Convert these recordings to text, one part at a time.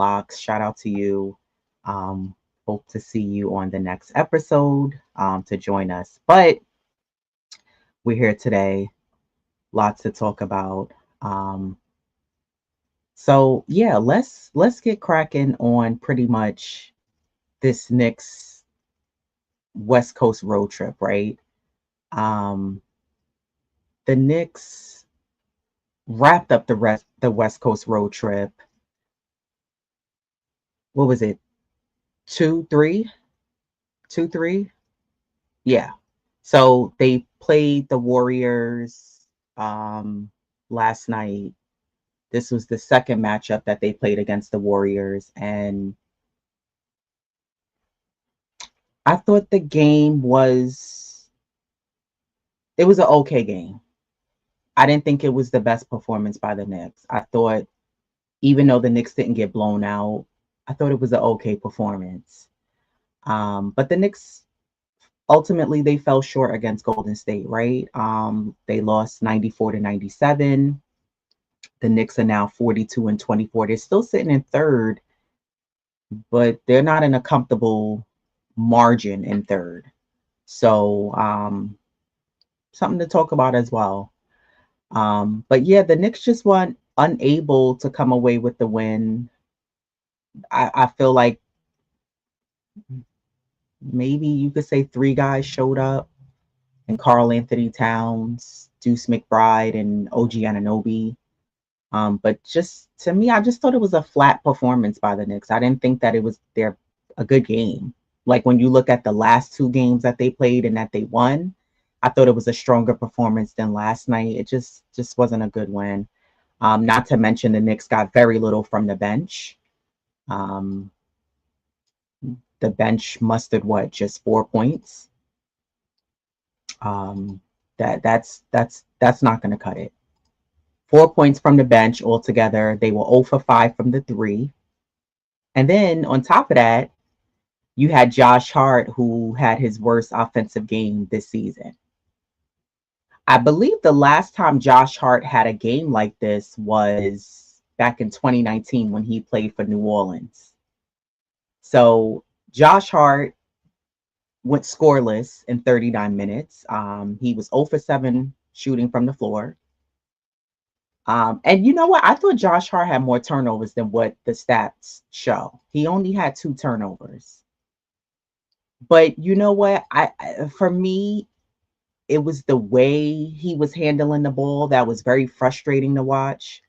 Locks. Shout out to you. Hope to see you on the next episode to join us. But we're here today. Lots to talk about. Um, so yeah, let's get cracking on pretty much this next West Coast road trip, right? Um, the Knicks wrapped up the West Coast road trip. What was it? Two, three, two, three. Yeah. So they played the Warriors last night. This was the second matchup that they played against the Warriors, and I thought the game was it was an okay game. I didn't think it was the best performance by the Knicks. I thought even though the Knicks didn't get blown out, I thought it was an okay performance. But the Knicks ultimately they fell short against Golden State, right? They lost 94 to 97. The Knicks are now 42 and 24. They're still sitting in third, but they're not in a comfortable margin in third. So something to talk about as well. But yeah, the Knicks just weren't unable to come away with the win. I feel like maybe you could say three guys showed up, and Carl Anthony Towns, Deuce McBride, and OG Anunoby. But just to me, I just thought it was a flat performance by the Knicks. I didn't think that it was their a good game. Like when you look at the last two games that they played and that they won, I thought it was a stronger performance than last night. It just wasn't a good win. Not to mention the Knicks got very little from the bench. Um, the bench mustered what, just 4 points. Um, that's not going to cut it. 4 points from the bench altogether. They were 0 for 5 from the three. And then on top of that, you had Josh Hart, who had his worst offensive game this season. I believe the last time Josh Hart had a game like this was back in 2019 when he played for New Orleans. So Josh Hart went scoreless in 39 minutes. He was 0 for 7 shooting from the floor. And you know what? I thought Josh Hart had more turnovers than what the stats show. He only had 2 turnovers. But you know what? For me, it was the way he was handling the ball that was very frustrating to watch.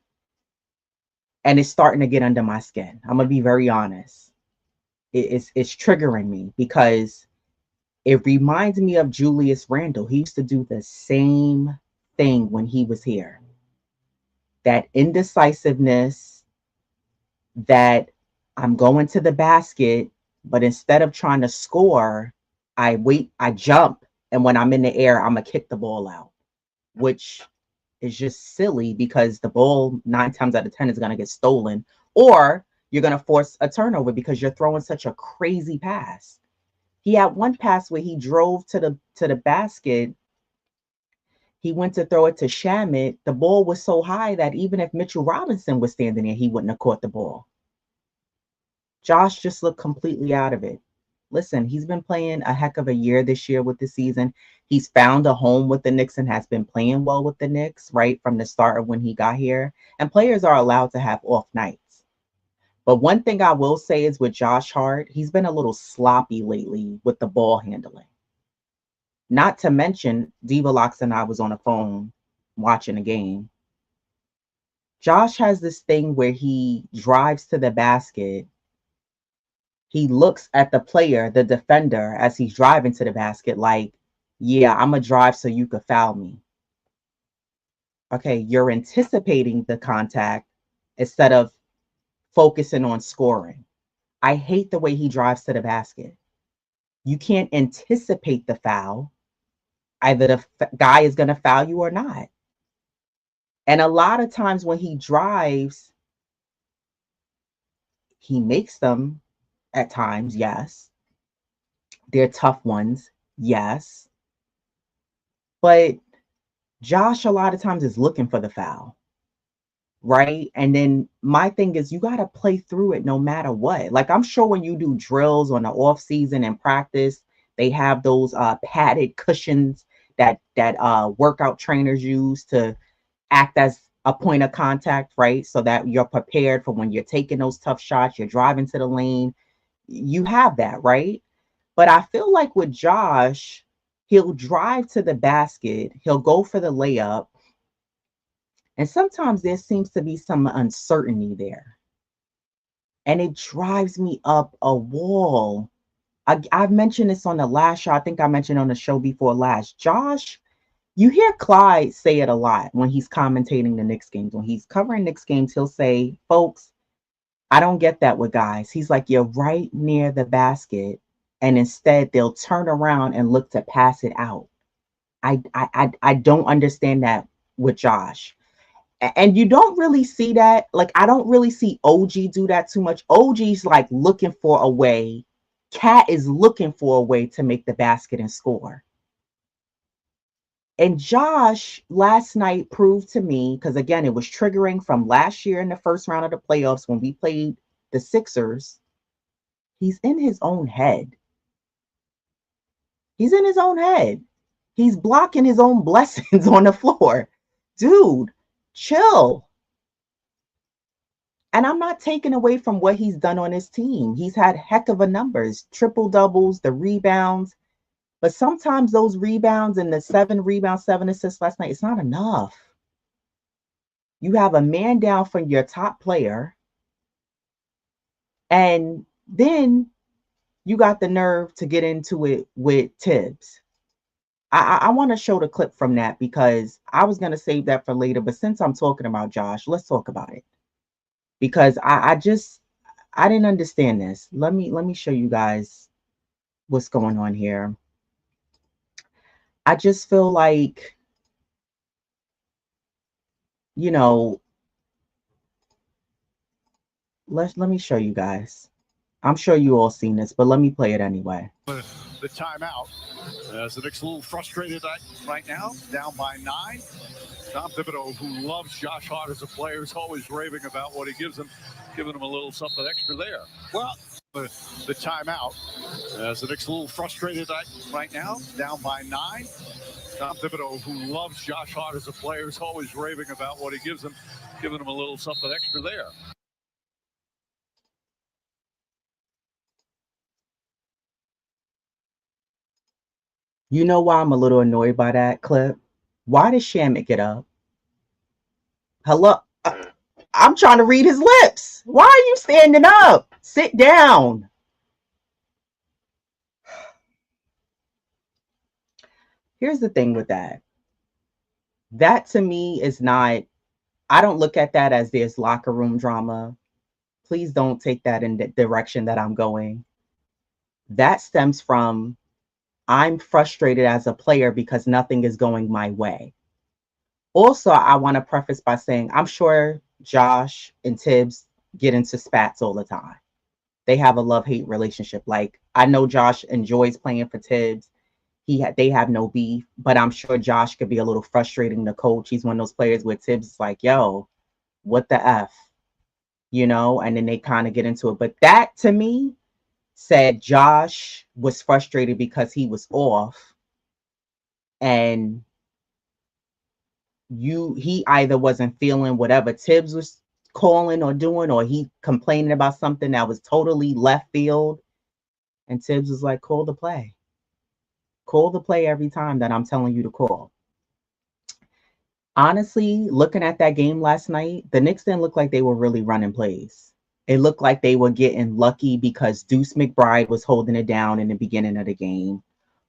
And it's starting to get under my skin. I'm gonna be very honest. It's triggering me because it reminds me of Julius Randle. He used to do the same thing when he was here. That indecisiveness, that I'm going to the basket, but instead of trying to score, I wait, I jump, and when I'm in the air, I'm gonna kick the ball out, which is just silly because the ball 9 times out of 10 is gonna get stolen, or you're gonna force a turnover because you're throwing such a crazy pass. He had one pass where he drove to the basket. He went to throw it to Shamit. The ball was so high that even if Mitchell Robinson was standing there, he wouldn't have caught the ball. Josh just looked completely out of it. Listen, he's been playing a heck of a year this year with the season. He's found a home with the Knicks and has been playing well with the Knicks right from the start of when he got here. And players are allowed to have off nights. But one thing I will say is with Josh Hart, he's been a little sloppy lately with the ball handling. Not to mention, Diva Locks and I was on the phone watching a game. Josh has this thing where he drives to the basket. He looks at the player, the defender, as he's driving to the basket, like, yeah, I'm going to drive so you could foul me. Okay, you're anticipating the contact instead of focusing on scoring. I hate the way he drives to the basket. You can't anticipate the foul. Either the guy is going to foul you or not. And a lot of times when he drives, he makes them at times, yes. They're tough ones, yes. But Josh, a lot of times, is looking for the foul. right? And then my thing is you got to play through it no matter what. Like I'm sure when you do drills on the off season and practice, they have those padded cushions that workout trainers use to act as a point of contact, right? So that you're prepared for when you're taking those tough shots, you're driving to the lane. You have that, right? But I feel like with Josh, he'll drive to the basket, he'll go for the layup, and sometimes there seems to be some uncertainty there. And it drives me up a wall. I've mentioned this on the last show. I think I mentioned on the show before last. Josh, you hear Clyde say it a lot when he's commentating the Knicks games. When he's covering Knicks games, he'll say, folks, I don't get that with guys. He's like, you're right near the basket. And instead, they'll turn around and look to pass it out. I don't understand that with Josh. And you don't really see that. Like, I don't really see OG do that too much. OG's like looking for a way. Cat is looking for a way to make the basket and score. And Josh last night proved to me, because again, it was triggering from last year in the first round of the playoffs when we played the Sixers. He's in his own head. He's in his own head. He's blocking his own blessings on the floor. Dude, chill. And I'm not taking away from what he's done on his team. He's had heck of a numbers, triple doubles, the rebounds. But sometimes those rebounds and the 7 rebounds, 7 assists last night, it's not enough. You have a man down from your top player. And then you got the nerve to get into it with Tibbs. I want to show the clip from that because I was going to save that for later. But since I'm talking about Josh, let's talk about it. Because I didn't understand this. Let me show you guys what's going on here. I just feel like, you know, let me show you guys. I'm sure you all seen this, but let me play it anyway. The timeout. As the Knicks a little frustrated right now, down by 9. Tom Thibodeau, who loves Josh Hart as a player, is always raving about what he gives him, giving him a little something extra there. Well, the timeout. As the Knicks a little frustrated right now, down by 9. Tom Thibodeau, who loves Josh Hart as a player, is always raving about what he gives him, giving him a little something extra there. You know why I'm a little annoyed by that clip? Why did Shamit get up? Hello? I'm trying to read his lips. Why are you standing up? Sit down. Here's the thing with that. That to me is not, I don't look at that as this locker room drama. Please don't take that in the direction that I'm going. That stems from I'm frustrated as a player because nothing is going my way. Also, I want to preface by saying I'm sure Josh and Tibbs get into spats all the time. They have a love-hate relationship. Like, I know Josh enjoys playing for Tibbs. They have no beef, but I'm sure Josh could be a little frustrating to coach. He's one of those players where Tibbs is like, yo, what the F? You know, and then they kind of get into it. But that to me said Josh was frustrated because he was off, and he either wasn't feeling whatever Tibbs was calling or doing, or he complaining about something that was totally left field. And Tibbs was like, call the play. Call the play every time that I'm telling you to call. Honestly, looking at that game last night, the Knicks didn't look like they were really running plays. It looked like they were getting lucky because Deuce McBride was holding it down in the beginning of the game.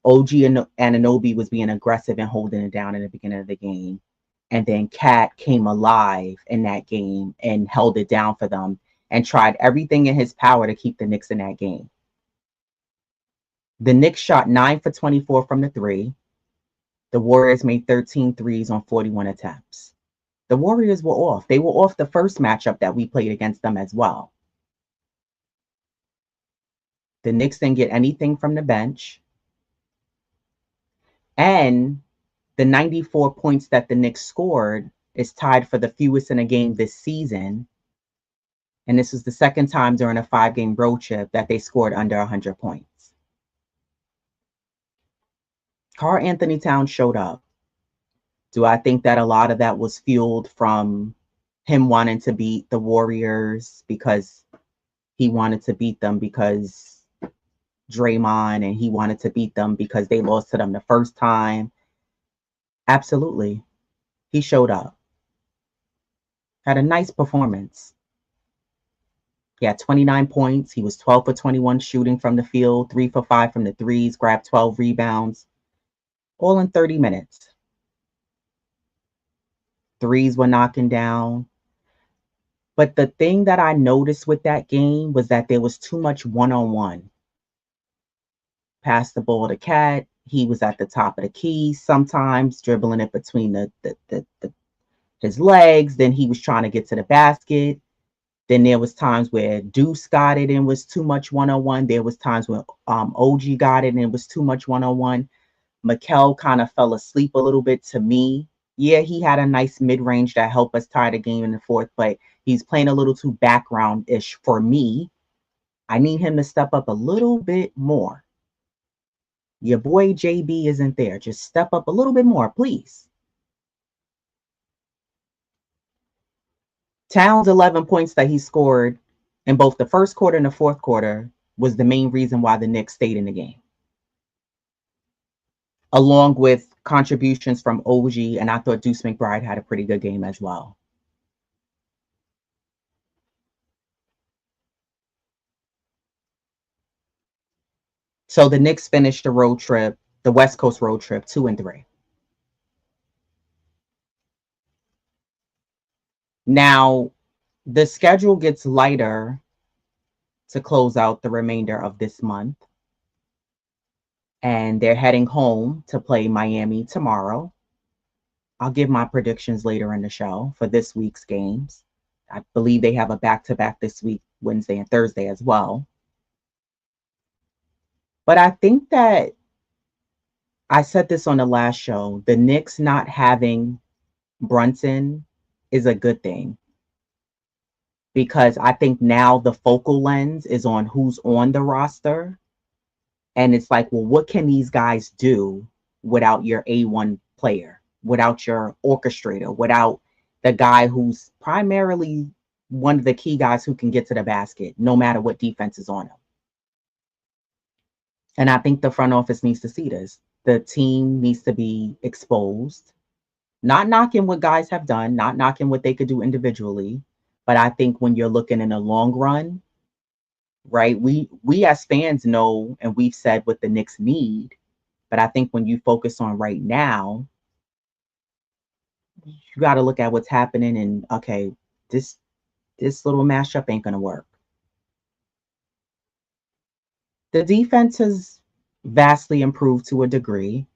OG Anunoby was being aggressive and holding it down in the beginning of the game. And then Cat came alive in that game and held it down for them and tried everything in his power to keep the Knicks in that game. The Knicks shot 9 for 24 from the 3. The Warriors made 13 threes on 41 attempts. The Warriors were off. They were off the first matchup that we played against them as well. The Knicks didn't get anything from the bench. And the 94 points that the Knicks scored It's tied for the fewest in a game this season. And this was the second time during a 5-game road trip that they scored under 100 points. Karl Anthony Towns showed up. Do I think that a lot of that was fueled from him wanting to beat the Warriors because he wanted to beat them because Draymond, and he wanted to beat them because they lost to them the first time? Absolutely. He showed up. Had a nice performance. He had 29 points. He was 12 for 21 shooting from the field, 3 for 5 from the threes, grabbed 12 rebounds, all in 30 minutes. Threes were knocking down. But the thing that I noticed with that game was that there was too much one-on-one. Pass the ball to Cat. He was at the top of the key, sometimes dribbling it between his legs. Then he was trying to get to the basket. Then there was times where Deuce got it and was too much one-on-one. There was times when OG got it and it was too much one-on-one. Mikal kind of fell asleep a little bit to me. Yeah, he had a nice mid-range that helped us tie the game in the fourth, but he's playing a little too background-ish for me. I need him to step up a little bit more. Your boy JB isn't there. Just step up a little bit more, please. Towns' 11 points that he scored in both the first quarter and the fourth quarter was the main reason why the Knicks stayed in the game, along with contributions from OG, and I thought Deuce McBride had a pretty good game as well. So the Knicks finished the road trip, the West Coast road trip, 2-3. Now, the schedule gets lighter to close out the remainder of this month. And they're heading home to play Miami tomorrow. I'll give my predictions later in the show for this week's games. I believe they have a back-to-back this week, Wednesday and Thursday as well. But I think that I said this on the last show, the Knicks not having Brunson is a good thing, because I think now the focal lens is on who's on the roster. And it's like, well, what can these guys do without your A1 player, without your orchestrator, without the guy who's primarily one of the key guys who can get to the basket, no matter what defense is on him? And I think the front office needs to see this. The team needs to be exposed, not knocking what guys have done, not knocking what they could do individually. But I think when you're looking in the long run, right, we as fans know, and we've said what the Knicks need. But I think when you focus on right now, you got to look at what's happening and, okay, this little mashup ain't going to work. The defense has vastly improved to a degree,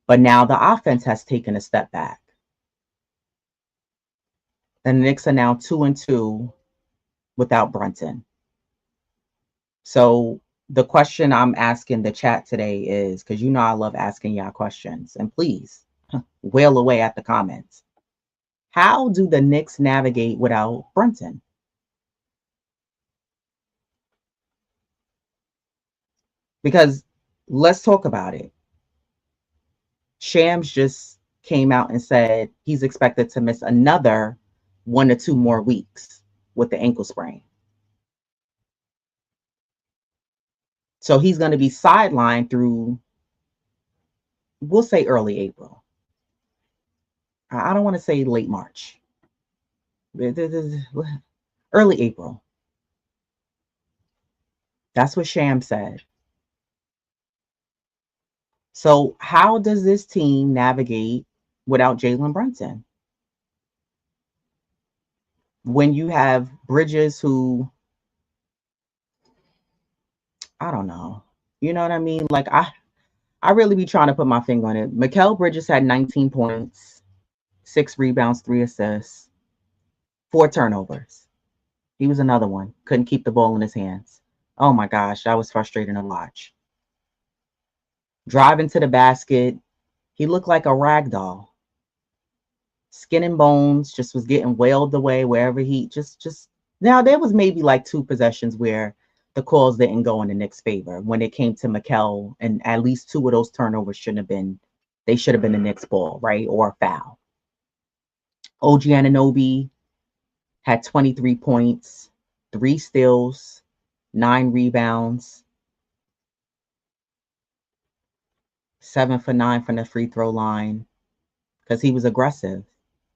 but now the offense has taken a step back. The Knicks are now 2-2 without Brunson. So the question I'm asking the chat today is, because you know I love asking y'all questions, and please wail away at the comments. How do the Knicks navigate without Brunson? Because let's talk about it. Shams just came out and said he's expected to miss another 1 to 2 more weeks with the ankle sprain. So he's going to be sidelined through, we'll say, early April. I don't want to say late March. Early April. That's what Shams said. So how does this team navigate without Jalen Brunson? When you have Bridges who, I don't know. You know what I mean? Like, I really be trying to put my finger on it. Mikal Bridges had 19 points, 6 rebounds, 3 assists, 4 turnovers. He was another one. Couldn't keep the ball in his hands. Oh my gosh, that was frustrating to watch. Driving to the basket, he looked like a rag doll. skin and bones, just was getting wailed away wherever he just now there was maybe like two possessions where the calls didn't go in the Knicks' favor when it came to Mikel, and at least two of those turnovers shouldn't have been they should have been the Knicks' ball, right? Or a foul. OG Anunoby had 23 points, 3 steals, 9 rebounds, 7 for 9 from the free throw line because he was aggressive.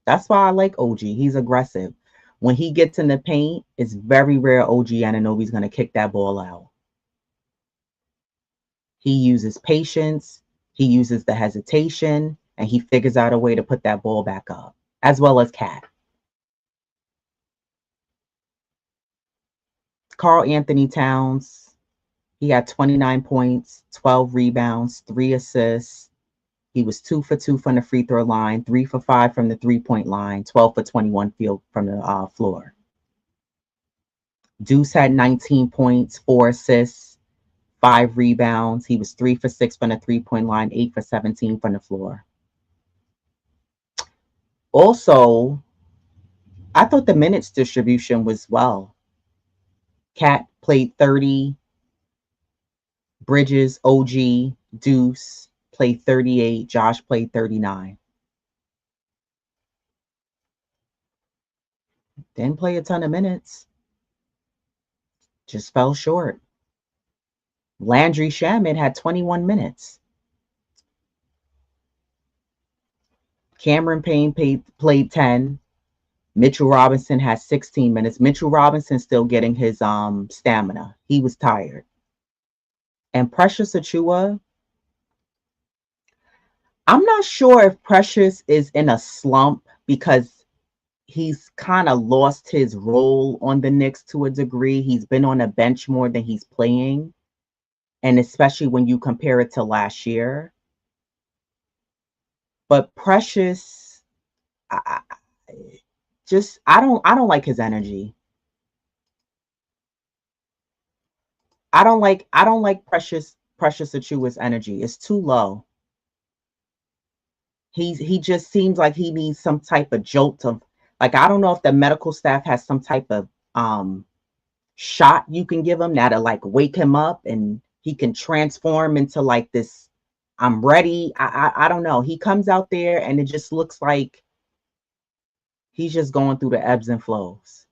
That's why I like OG. He's aggressive. When he gets in the paint, it's very rare OG Anunoby's going to kick that ball out. He uses patience, he uses the hesitation, and he figures out a way to put that ball back up, as well as Cat. Karl Anthony Towns, he had 29 points, 12 rebounds, 3 assists. He was 2 for 2 from the free throw line, 3 for 5 from the 3-point line, 12 for 21 field from the floor. Deuce had 19 points, 4 assists, 5 rebounds. He was 3 for 6 from the 3-point line, 8 for 17 from the floor. Also, I thought the minutes distribution was well. Cat played 30, Bridges, OG, Deuce played 38, Josh played 39. Didn't play a ton of minutes. Just fell short. Landry Shamet had 21 minutes. Cameron Payne played 10. Mitchell Robinson had 16 minutes. Mitchell Robinson still getting his stamina. He was tired. And Precious Achiuwa, I'm not sure if Precious is in a slump because he's kind of lost his role on the Knicks to a degree. He's been on a bench more than he's playing. And especially when you compare it to last year. But Precious, I don't like his energy. I don't like Precious Achiuwa's energy. It's too low. He just seems like he needs some type of jolt of, like, I don't know if the medical staff has some type of shot you can give him that'll like wake him up and he can transform into like this, I'm ready. I don't know. He comes out there and it just looks like he's just going through the ebbs and flows.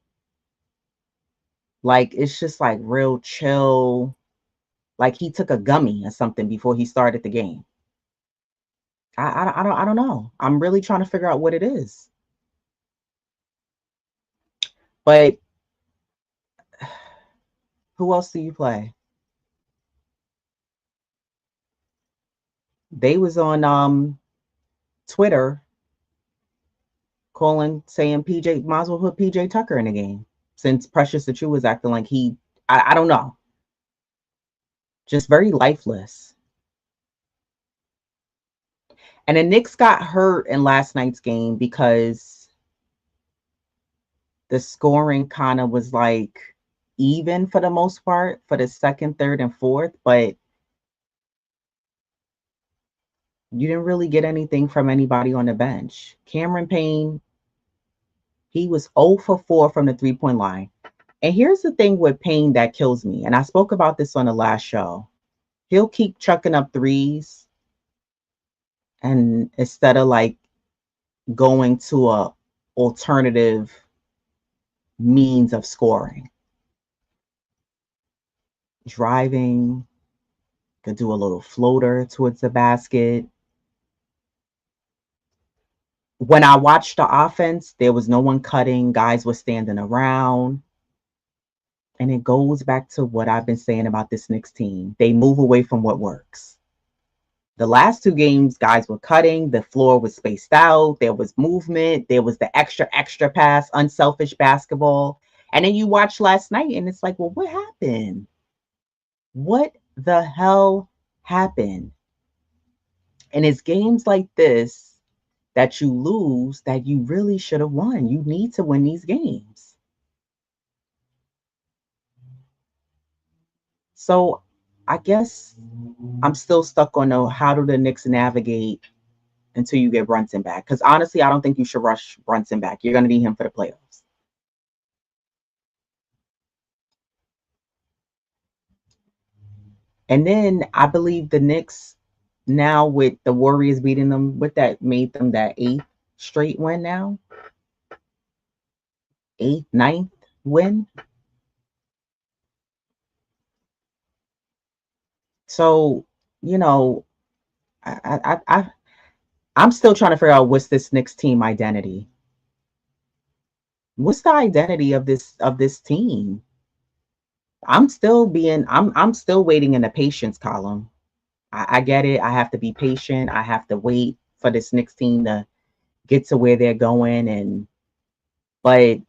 Like it's just like real chill. Like he took a gummy or something before he started the game. I don't know. I'm really trying to figure out what it is. But who else do you play? They was on Twitter saying PJ might as well put PJ Tucker in the game since Precious Achiuwa was acting like I don't know. Just very lifeless. And the Knicks got hurt in last night's game because the scoring kind of was like even for the most part for the second, third, and fourth, but you didn't really get anything from anybody on the bench. Cameron Payne, he was 0 for 4 from the 3-point line. And here's the thing with Payne that kills me, and I spoke about this on the last show. He'll keep chucking up threes, and instead of like going to a alternative means of scoring, driving, could do a little floater towards the basket. When I watched the offense, there was no one cutting. Guys were standing around. And it goes back to what I've been saying about this Knicks team. They move away from what works. The last two games, guys were cutting. The floor was spaced out. There was movement. There was the extra pass, unselfish basketball. And then you watch last night and it's like, well, what happened? What the hell happened? And it's games like this that you lose that you really should have won. You need to win these games. So I guess I'm still stuck on how do the Knicks navigate until you get Brunson back. Because honestly, I don't think you should rush Brunson back. You're going to need him for the playoffs. And then I believe the Knicks, now with the Warriors beating them, with that made them that 8th straight win now. 8th, 9th win. So, you know, I'm still trying to figure out what's this Knicks team identity. What's the identity of this team? I'm still waiting in the patience column. I get it. I have to be patient. I have to wait for this Knicks team to get to where they're going. But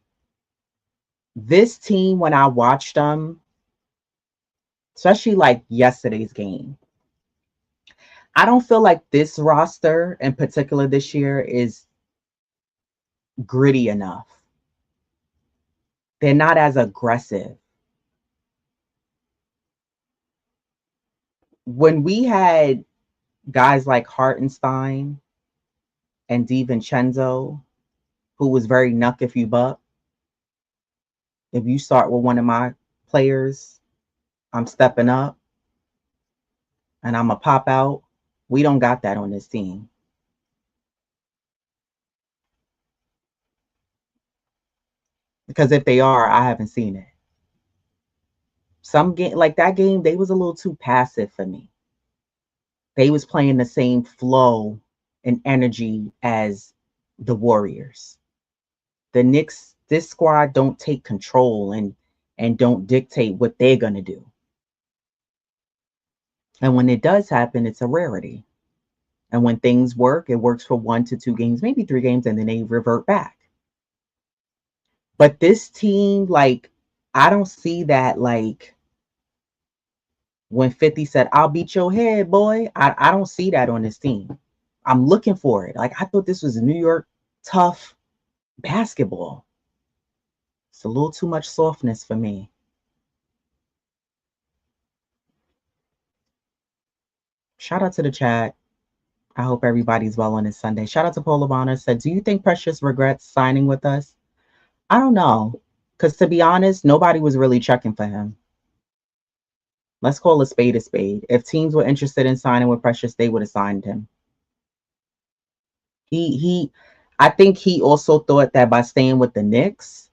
this team, when I watched them, especially like yesterday's game, I don't feel like this roster in particular this year is gritty enough. They're not as aggressive. When we had guys like Hartenstein and DiVincenzo, who was very knuck if you buck, if you start with one of my players, I'm stepping up and I'm going to pop out. We don't got that on this team. Because if they are, I haven't seen it. Some game, like that game, they was a little too passive for me. They was playing the same flow and energy as the Warriors. The Knicks, this squad don't take control and don't dictate what they're going to do. And when it does happen, it's a rarity. And when things work, it works for 1 to 2 games, maybe 3 games, and then they revert back. But this team, like, I don't see that, like, when 50 said, I'll beat your head, boy. I don't see that on this team. I'm looking for it. Like, I thought this was New York tough basketball. It's a little too much softness for me. Shout out to the chat. I hope everybody's well on this Sunday. Shout out to Paul Bonner. Said, do you think Precious regrets signing with us? I don't know. Because to be honest, nobody was really checking for him. Let's call a spade a spade. If teams were interested in signing with Precious, they would have signed him. I think he also thought that by staying with the Knicks,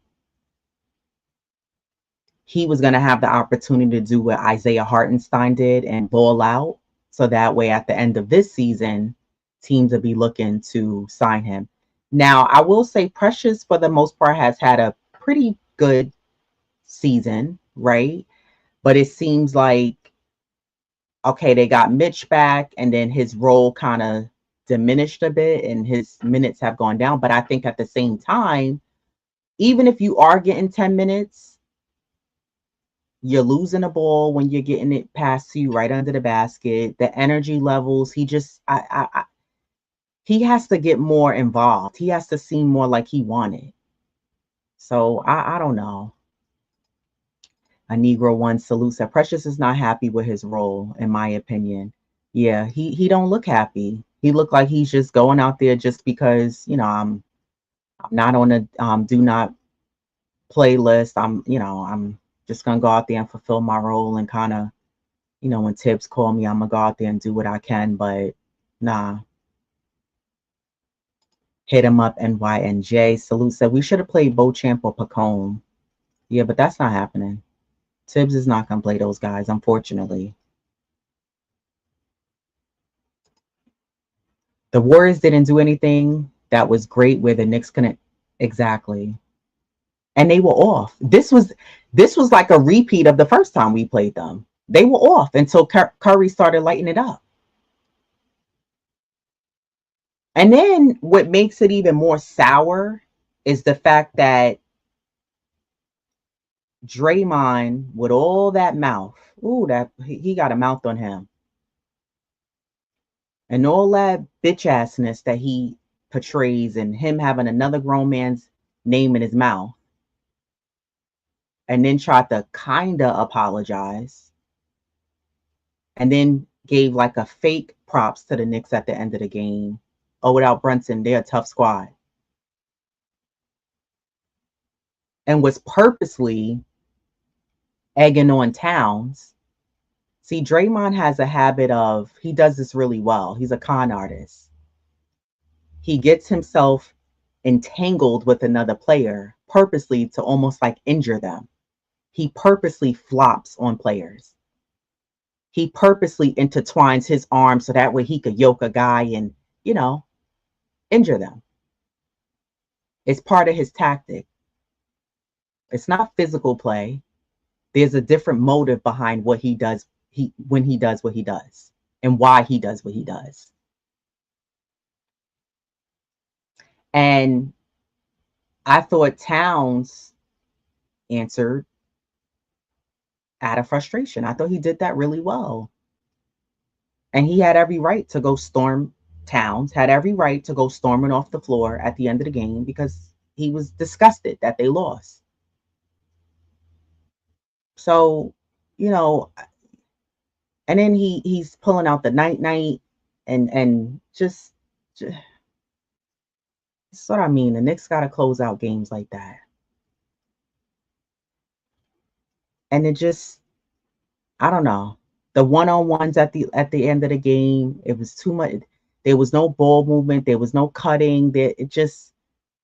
he was going to have the opportunity to do what Isaiah Hartenstein did and ball out. So that way, at the end of this season, teams will be looking to sign him. Now, I will say Precious, for the most part, has had a pretty good season, right? But it seems like, okay, they got Mitch back, and then his role kind of diminished a bit, and his minutes have gone down. But I think at the same time, even if you are getting 10 minutes, you're losing the ball when you're getting it passed to you right under the basket. The energy levels, he has to get more involved. He has to seem more like he wanted. So I don't know. A Negro One salute said Precious is not happy with his role, in my opinion. Yeah, he don't look happy. He looked like he's just going out there just because, I'm not on a do not play list. I'm just gonna go out there and fulfill my role and kind of, when Tibbs call me, I'm gonna go out there and do what I can. But nah. Hit him up, NYNJ. Salute said we should have played Beauchamp or Pacone. Yeah, but that's not happening. Tibbs is not gonna play those guys, unfortunately. The Warriors didn't do anything that was great where the Knicks couldn't exactly. And they were off. This was like a repeat of the first time we played them. They were off until Curry started lighting it up. And then what makes it even more sour is the fact that Draymond, with all that mouth, that he got a mouth on him, and all that bitch assness that he portrays, and him having another grown man's name in his mouth, and then tried to kinda apologize, and then gave like a fake props to the Knicks at the end of the game. oh, without Brunson, they're a tough squad. And was purposely egging on Towns. See, Draymond has a habit of, he does this really well. He's a con artist. He gets himself entangled with another player purposely to almost like injure them. He purposely flops on players. He purposely intertwines his arms so that way he could yoke a guy and, injure them. It's part of his tactic. It's not physical play. There's a different motive behind what he does when he does what he does and why he does what he does. And I thought Towns answered out of frustration. I thought he did that really well. And he had every right to go storm. Towns had every right to go storming off the floor at the end of the game because he was disgusted that they lost. So, and then he's pulling out the night and just that's what I mean. The Knicks got to close out games like that. And it just, I don't know. The one-on-ones at the end of the game, it was too much. There was no ball movement. There was no cutting. It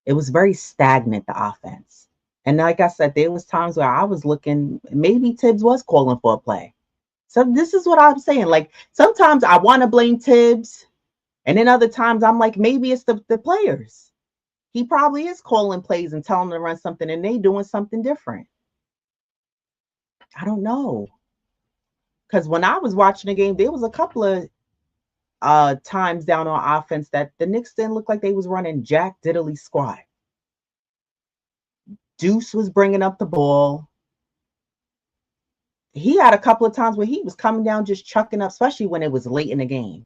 was very stagnant, the offense. And like I said, there was times where I was looking, maybe Tibbs was calling for a play. So this is what I'm saying. Like sometimes I want to blame Tibbs, and then other times I'm like, maybe it's the players. He probably is calling plays and telling them to run something, and they doing something different. I don't know. Because when I was watching the game, there was a couple of times down on offense that the Knicks didn't look like they was running jack diddly squat. Deuce was bringing up the ball. He had a couple of times where he was coming down just chucking up, especially when it was late in the game.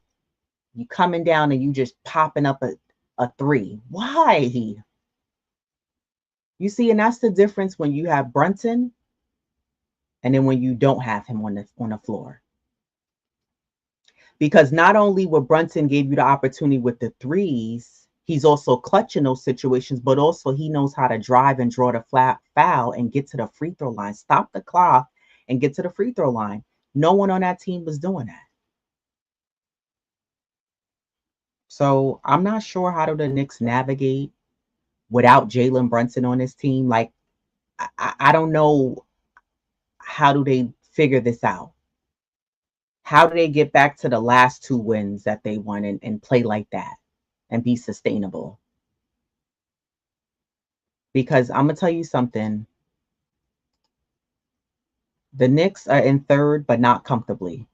You coming down and you just popping up a three. Why? You see, and that's the difference when you have Brunson and then when you don't have him on the floor. Because not only will Brunson give you the opportunity with the threes, he's also clutch in those situations, but also he knows how to drive and draw the flat foul and get to the free throw line, stop the clock and get to the free throw line. No one on that team was doing that. So I'm not sure how do the Knicks navigate without Jalen Brunson on this team. Like, I don't know how do they figure this out. How do they get back to the last two wins that they won and play like that and be sustainable? Because I'm going to tell you something. The Knicks are in third, but not comfortably.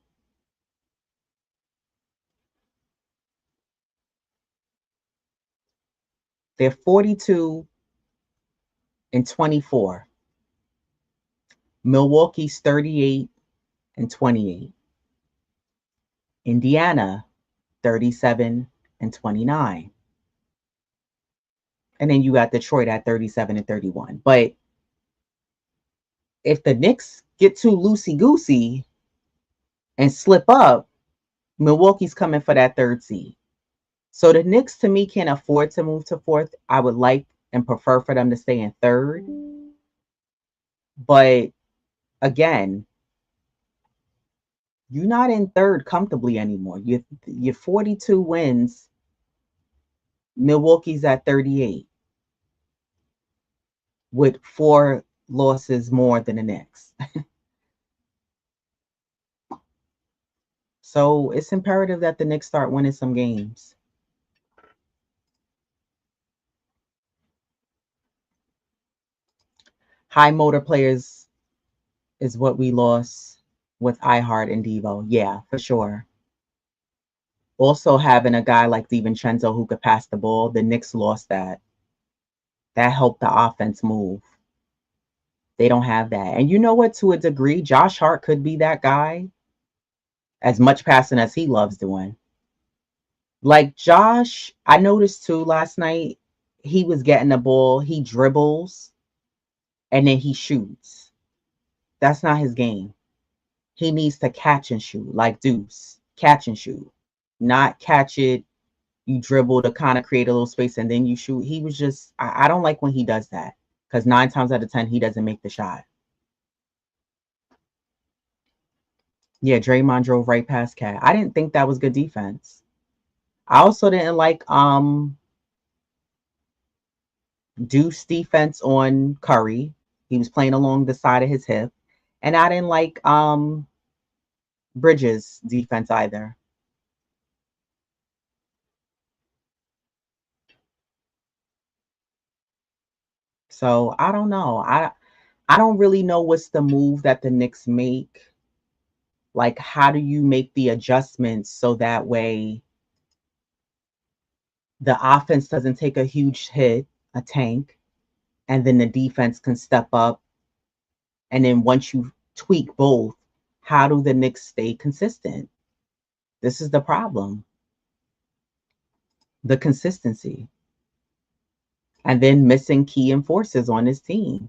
They're 42-24. Milwaukee's 38-28. Indiana, 37-29. And then you got Detroit at 37-31. But if the Knicks get too loosey-goosey and slip up, Milwaukee's coming for that third seed. So the Knicks, to me, can't afford to move to fourth. I would like and prefer for them to stay in third. But again, you're not in third comfortably anymore. You're 42 wins. Milwaukee's at 38 with 4 losses more than the Knicks. So it's imperative that the Knicks start winning some games. High motor players is what we lost with iHeart and Devo. Yeah, for sure. Also having a guy like DiVincenzo who could pass the ball, the Knicks lost that. That helped the offense move. They don't have that. And you know what? To a degree, Josh Hart could be that guy. As much passing as he loves doing. Like Josh, I noticed too last night, he was getting the ball, he dribbles, and then he shoots. That's not his game. He needs to catch and shoot like Deuce. Catch and shoot. Not catch it, you dribble to kind of create a little space and then you shoot. He was just, I don't like when he does that because 9 times out of 10, he doesn't make the shot. Yeah, Draymond drove right past Cat. I didn't think that was good defense. I also didn't like Deuce defense on Curry. He was playing along the side of his hip. And I didn't like Bridges defense either. So I don't know. I don't really know what's the move that the Knicks make. Like, how do you make the adjustments so that way the offense doesn't take a huge hit, a tank, and then the defense can step up. And then once you tweak both, how do the Knicks stay consistent? This is the problem. The consistency. And then missing key enforcers on his team.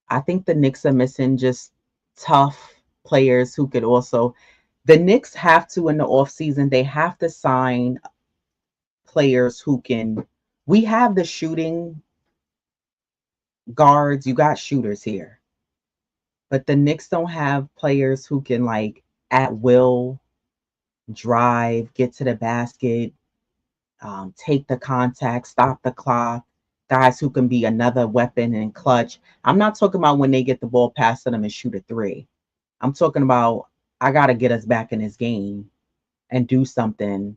I think the Knicks are missing just tough players who could also. The Knicks have to, in the offseason, they have to sign players who can. We have the shooting guards. You got shooters here. But the Knicks don't have players who can, like, at will drive, get to the basket, take the contact, stop the clock, guys who can be another weapon and clutch. I'm not talking about when they get the ball past them and shoot a three. I'm talking about I got to get us back in this game and do something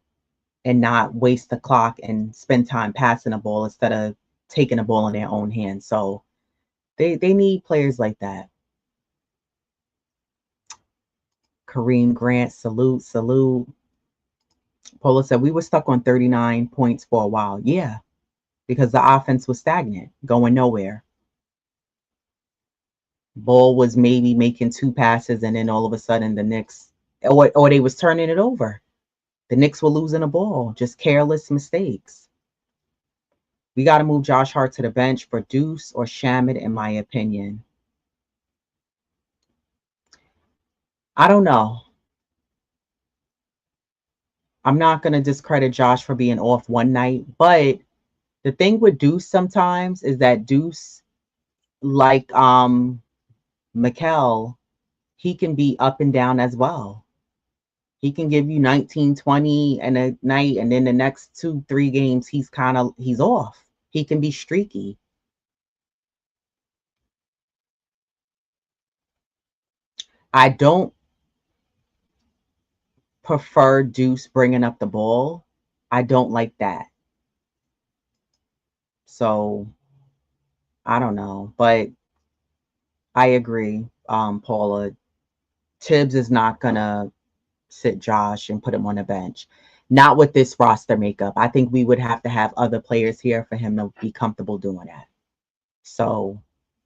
and not waste the clock and spend time passing the ball instead of taking the ball in their own hands. So they need players like that. Kareem Grant, salute, salute. Polo said, we were stuck on 39 points for a while. Yeah, because the offense was stagnant, going nowhere. Ball was maybe making 2 passes, and then all of a sudden the Knicks, or they was turning it over. The Knicks were losing the ball, just careless mistakes. We got to move Josh Hart to the bench for Deuce or Shamet, in my opinion. I don't know. I'm not going to discredit Josh for being off one night, but the thing with Deuce sometimes is that Deuce, like Mikal, he can be up and down as well. He can give you 19, 20 in a night, and then the next 2-3 games, he's off. He can be streaky. I don't prefer Deuce bringing up the ball. I don't like that. So I don't know, but I agree, Paula. Tibbs is not gonna sit Josh and put him on the bench. Not with this roster makeup. I think we would have to have other players here for him to be comfortable doing that. So,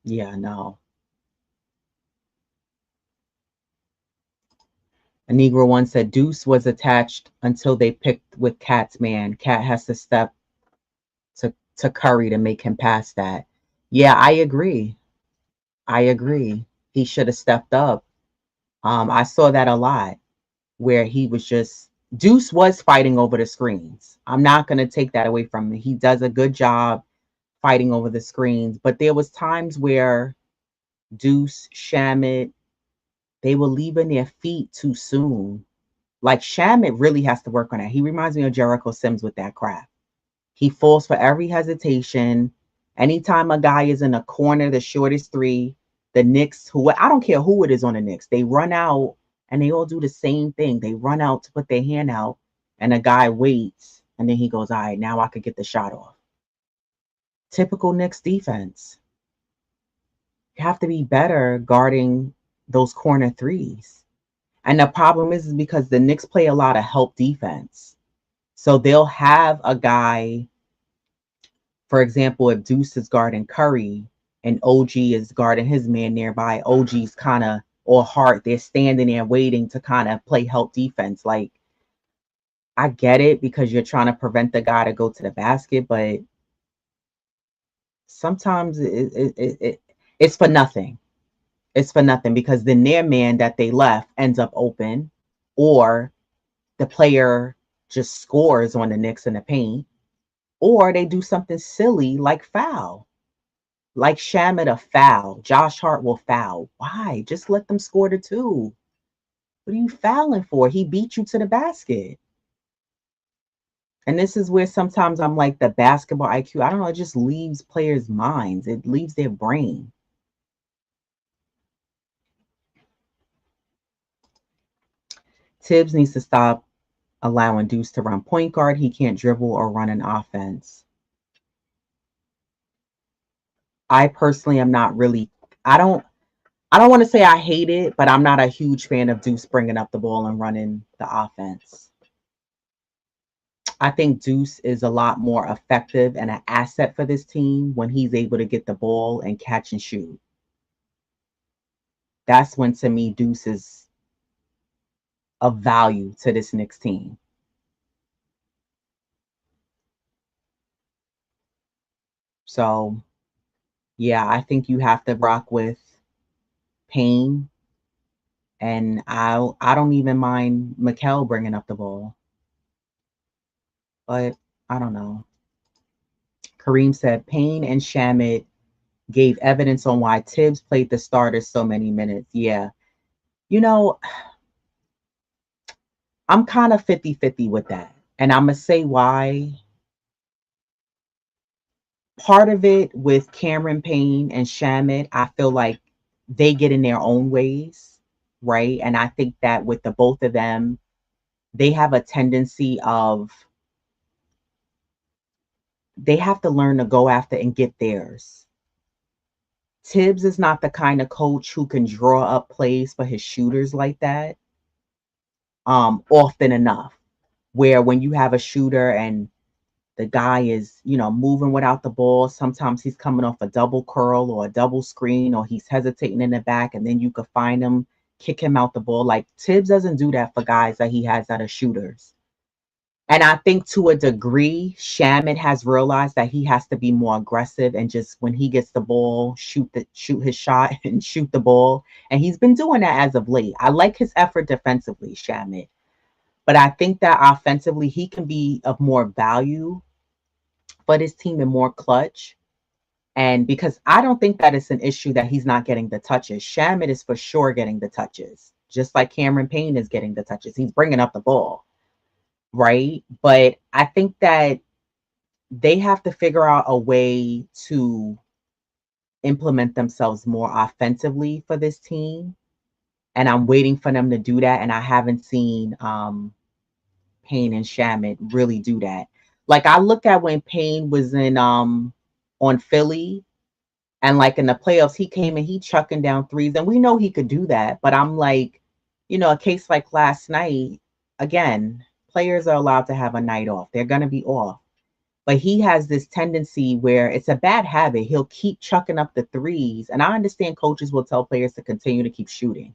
yeah, no. A Negro one said Deuce was attached until they picked with Cat's man. Cat has to step to Curry to make him pass that. Yeah, I agree. I agree. He should have stepped up. I saw that a lot where he was just Deuce was fighting over the screens. I'm not going to take that away from him. He does a good job fighting over the screens, but there was times where Deuce, Shamet, they were leaving their feet too soon. Like Shamet really has to work on that. He reminds me of Jericho Sims with that crap. He falls for every hesitation. Anytime a guy is in a corner, the shortest three, the Knicks, who I don't care who it is on the Knicks, they run out and they all do the same thing. They run out to put their hand out, and a guy waits, and then he goes, all right, now I could get the shot off. Typical Knicks defense. You have to be better guarding those corner threes. And the problem is because the Knicks play a lot of help defense. So they'll have a guy, for example, if Deuce is guarding Curry and OG is guarding his man nearby, OG's kind of, or Hart, they're standing there waiting to kind of play help defense. Like, I get it because you're trying to prevent the guy to go to the basket, but sometimes it's for nothing. It's for nothing because then their man that they left ends up open, or the player just scores on the Knicks in the paint, or they do something silly like foul. Like Shamet a foul. Josh Hart will foul. Why? Just let them score the two. What are you fouling for? He beat you to the basket. And this is where sometimes I'm like the basketball IQ. I don't know. It just leaves players' minds. It leaves their brain. Tibbs needs to stop allowing Deuce to run point guard. He can't dribble or run an offense. I personally am not really. I don't want to say I hate it, but I'm not a huge fan of Deuce bringing up the ball and running the offense. I think Deuce is a lot more effective and an asset for this team when he's able to get the ball and catch and shoot. That's when, to me, Deuce is of value to this Knicks team. So, yeah, I think you have to rock with Payne, and I don't even mind Mikal bringing up the ball, but I don't know. Kareem said Payne and Shamet gave evidence on why Tibbs played the starters so many minutes. Yeah. You know, I'm kind of 50-50 with that. And I'm going to say why. Part of it with Cameron Payne and Shamet, I feel like they get in their own ways, right? And I think that with the both of them, they have a tendency of they have to learn to go after and get theirs. Tibbs is not the kind of coach who can draw up plays for his shooters like that often enough. Where when you have a shooter and the guy is, moving without the ball, sometimes he's coming off a double curl or a double screen, or he's hesitating in the back, and then you could find him, kick him out the ball. Like Tibbs doesn't do that for guys that he has that are shooters. And I think to a degree, Shamet has realized that he has to be more aggressive and just when he gets the ball, shoot his shot and shoot the ball. And he's been doing that as of late. I like his effort defensively, Shamet. But I think that offensively, he can be of more value for this team and more clutch. And because I don't think that it's an issue that he's not getting the touches. Shamet is for sure getting the touches, just like Cameron Payne is getting the touches. He's bringing up the ball, right? But I think that they have to figure out a way to implement themselves more offensively for this team. And I'm waiting for them to do that. And I haven't seen Payne and Shamet really do that. Like I look at when Payne was in on Philly and like in the playoffs, he came and he chucking down threes. And we know he could do that. But I'm like, a case like last night, again, players are allowed to have a night off. They're gonna be off. But he has this tendency where it's a bad habit. He'll keep chucking up the threes. And I understand coaches will tell players to continue to keep shooting.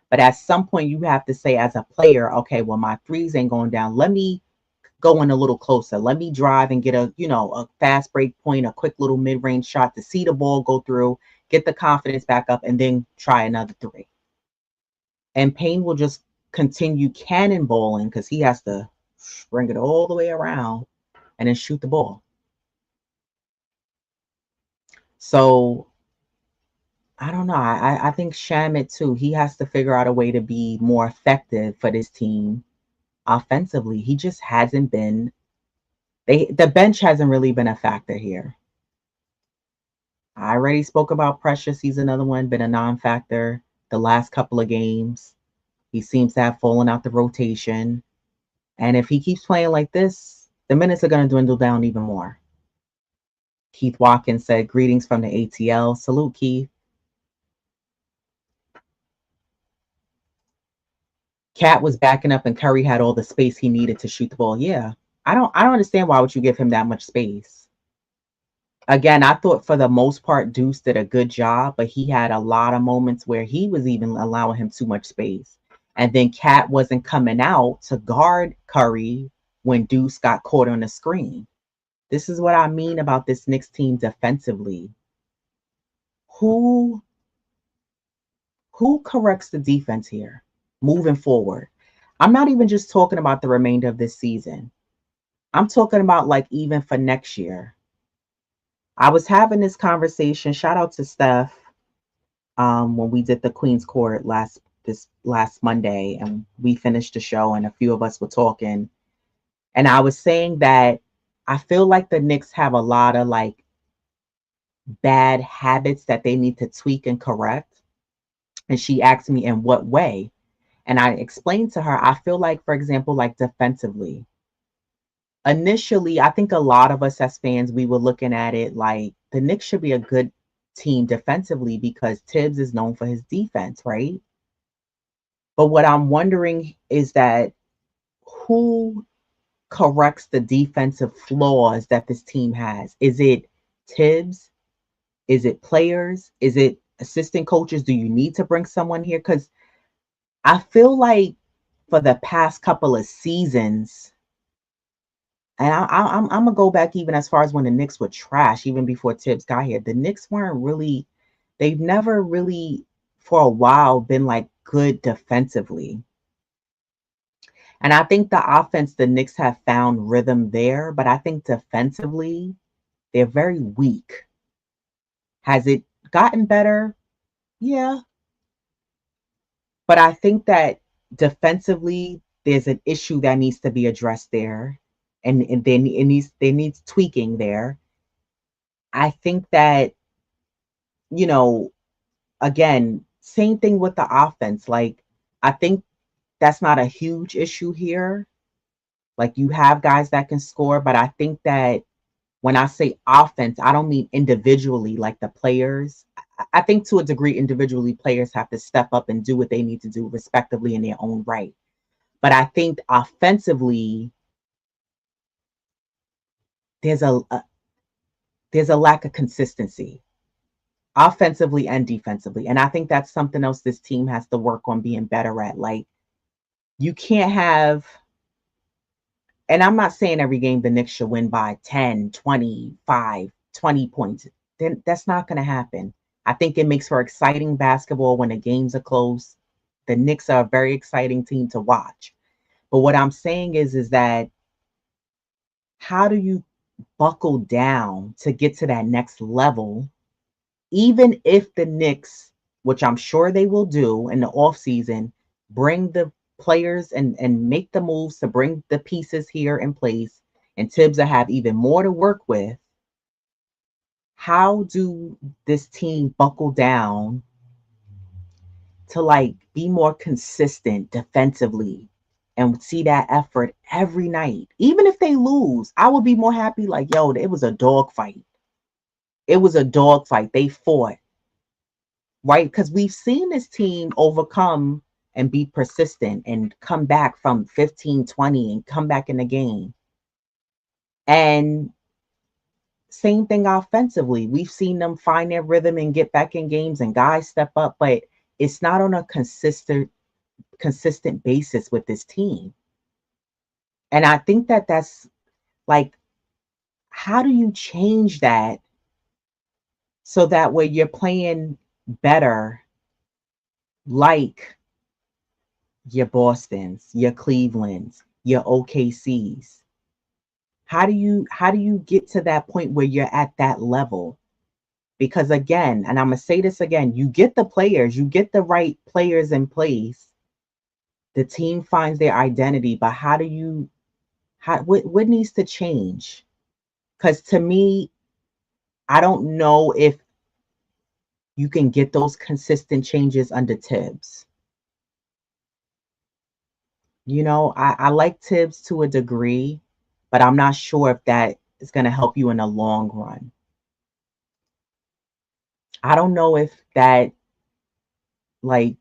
But at some point, you have to say, as a player, okay, well, my threes ain't going down. Let me go in a little closer. Let me drive and get a fast break point, a quick little mid-range shot to see the ball go through, get the confidence back up, and then try another three. And Payne will just continue cannonballing because he has to bring it all the way around and then shoot the ball. So I don't know. I think Shamet too, he has to figure out a way to be more effective for this team offensively. He just hasn't been the bench hasn't really been a factor here. I already spoke about Precious. He's another one, been a non-factor the last couple of games. He seems to have fallen out the rotation. And if he keeps playing like this, the minutes are going to dwindle down even more. Keith Watkins said, greetings from the ATL. Salute, Keith. Cat was backing up and Curry had all the space he needed to shoot the ball. Yeah. I don't understand why would you give him that much space. Again, I thought for the most part Deuce did a good job, but he had a lot of moments where he was even allowing him too much space. And then Cat wasn't coming out to guard Curry when Deuce got caught on the screen. This is what I mean about this Knicks team defensively. Who corrects the defense here moving forward? I'm not even just talking about the remainder of this season. I'm talking about like even for next year. I was having this conversation. Shout out to Steph when we did the Queen's Court this last Monday, and we finished the show, and a few of us were talking, and I was saying that I feel like the Knicks have a lot of like bad habits that they need to tweak and correct. And she asked me in what way, and I explained to her. I feel like, for example, like defensively. Initially, I think a lot of us as fans, we were looking at it like the Knicks should be a good team defensively because Tibbs is known for his defense, right? But what I'm wondering is that who corrects the defensive flaws that this team has? Is it Tibbs? Is it players? Is it assistant coaches? Do you need to bring someone here? Because I feel like for the past couple of seasons, and I'm gonna go back even as far as when the Knicks were trash, even before Tibbs got here. The Knicks weren't really, they've never really for a while been like good defensively. And I think the offense, the Knicks have found rhythm there, but I think defensively, they're very weak. Has it gotten better? Yeah. But I think that defensively, there's an issue that needs to be addressed there. And then there needs tweaking there. I think that, you know, again, same thing with the offense. Like, I think that's not a huge issue here. Like, you have guys that can score, but I think that when I say offense, I don't mean individually, like the players. I think to a degree, individually, players have to step up and do what they need to do respectively in their own right. But I think offensively, there's there's a lack of consistency, offensively and defensively. And I think that's something else this team has to work on being better at. Like, you can't have, and I'm not saying every game the Knicks should win by 10, 25, 20 points. Then that's not going to happen. I think it makes for exciting basketball when the games are close. The Knicks are a very exciting team to watch. But what I'm saying is that how do you buckle down to get to that next level, even if the Knicks, which I'm sure they will do in the offseason, bring the players and make the moves to bring the pieces here in place, and Tibbs will have even more to work with. How do this team buckle down to like be more consistent defensively and see that effort every night? Even if they lose, I would be more happy like, yo, it was a dog fight. It was a dog fight. They fought, right? Because we've seen this team overcome and be persistent and come back from 15, 20 and come back in the game. And same thing offensively. We've seen them find their rhythm and get back in games and guys step up, but it's not on a consistent basis with this team. And I think that that's like, how do you change that so that way you're playing better like your Bostons, your Clevelands, your OKCs? How do you get to that point where you're at that level? Because again, and I'm gonna say this again, you get the players, you get the right players in place, the team finds their identity, but how do you what needs to change? Because to me, I don't know if you can get those consistent changes under Tibbs. I like Tibbs to a degree, but I'm not sure if that is going to help you in the long run. I don't know if that, like,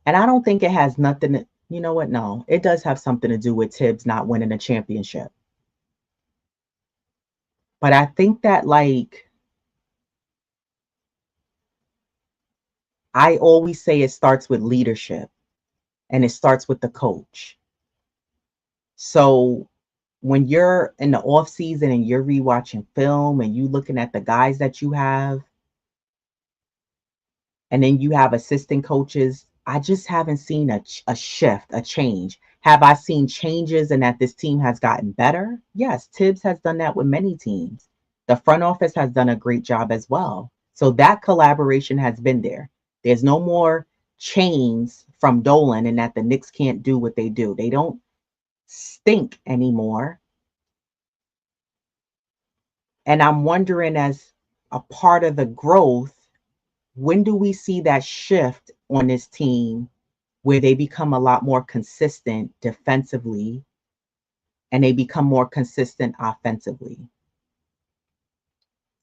and I don't think it has nothing to, you know what? No, it does have something to do with Tibbs not winning a championship. But I think that, like, I always say it starts with leadership and it starts with the coach. So when you're in the off season and you're rewatching film and you looking at the guys that you have, and then you have assistant coaches, I just haven't seen a shift, a change. Have I seen changes and that this team has gotten better? Yes, Tibbs has done that with many teams. The front office has done a great job as well. So that collaboration has been there. There's no more chains from Dolan and that the Knicks can't do what they do. They don't stink anymore. And I'm wondering, as a part of the growth, when do we see that shift on this team where they become a lot more consistent defensively and they become more consistent offensively,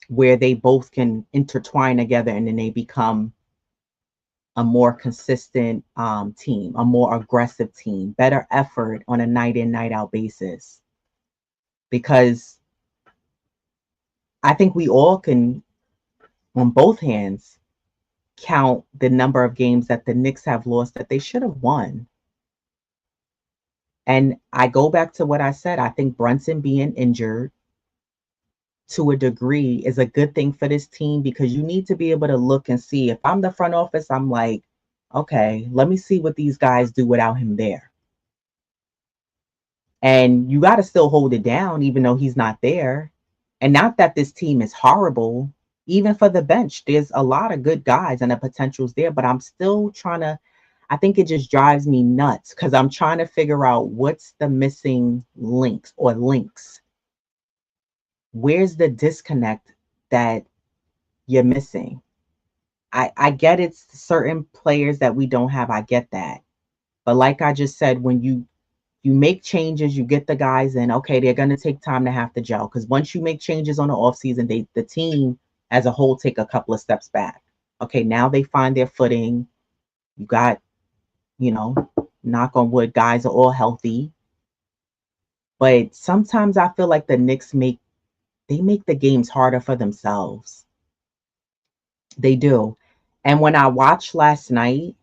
where they both can intertwine together and then they become a more consistent team, a more aggressive team, better effort on a night in, night out basis. Because I think we all can, on both hands, count the number of games that the Knicks have lost that they should have won. And I go back to what I said. I think Brunson being injured to a degree is a good thing for this team, because you need to be able to look and see. If I'm the front office, I'm like, okay, let me see what these guys do without him there. And you got to still hold it down, even though he's not there. And not that this team is horrible. Even for the bench, there's a lot of good guys and the potential's there, but I'm still trying to, I think it just drives me nuts because I'm trying to figure out what's the missing links or links. Where's the disconnect that you're missing? I get it's certain players that we don't have. I get that. But like I just said, when you make changes, you get the guys in, okay, they're going to take time to have to gel. Because once you make changes on the offseason, the team as a whole take a couple of steps back. Okay, now they find their footing. You got, knock on wood, guys are all healthy. But sometimes I feel like the Knicks make the games harder for themselves. They do. And when I watched last night,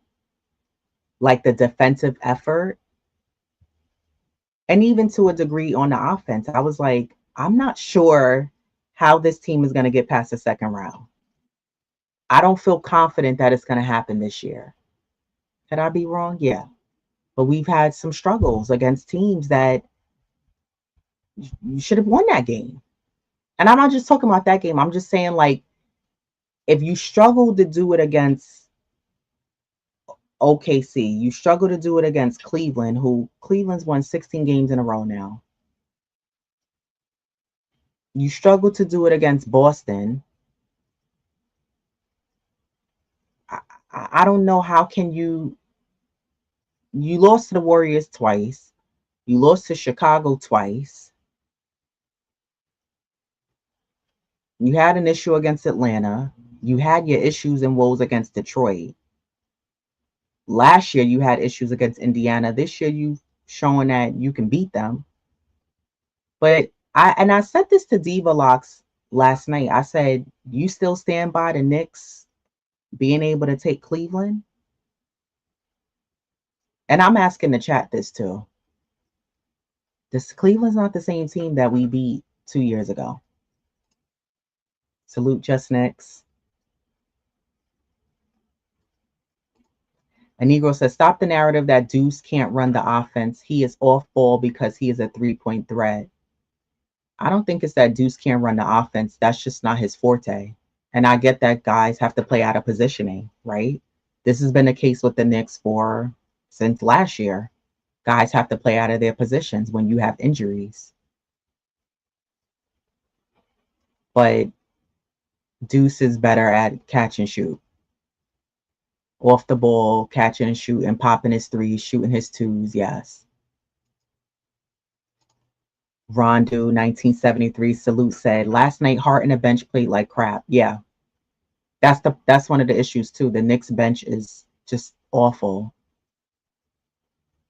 like the defensive effort, and even to a degree on the offense, I was like, I'm not sure how this team is going to get past the second round. I don't feel confident that it's going to happen this year. Could I be wrong? Yeah. But we've had some struggles against teams that you should have won that game. And I'm not just talking about that game. I'm just saying, like, if you struggle to do it against OKC, you struggle to do it against Cleveland, who Cleveland's won 16 games in a row now. You struggle to do it against Boston. I don't know how can you lost to the Warriors twice. You lost to Chicago twice. You had an issue against Atlanta. You had your issues and woes against Detroit. Last year you had issues against Indiana. This year you've shown that you can beat them. But I said this to Diva Locks last night. I said, you still stand by the Knicks being able to take Cleveland? And I'm asking the chat this too. Cleveland's not the same team that we beat 2 years ago. Salute Just Knicks. A Negro says, stop the narrative that Deuce can't run the offense. He is off ball because he is a 3-point threat. I don't think it's that Deuce can't run the offense. That's just not his forte. And I get that guys have to play out of positioning, right? This has been the case with the Knicks since last year. Guys have to play out of their positions when you have injuries. But Deuce is better at catch and shoot. Off the ball, catching and shooting, popping his threes, shooting his twos, yes. Rondo, 1973, salute said, last night Hart and the bench played like crap. Yeah. That's one of the issues too. The Knicks bench is just awful.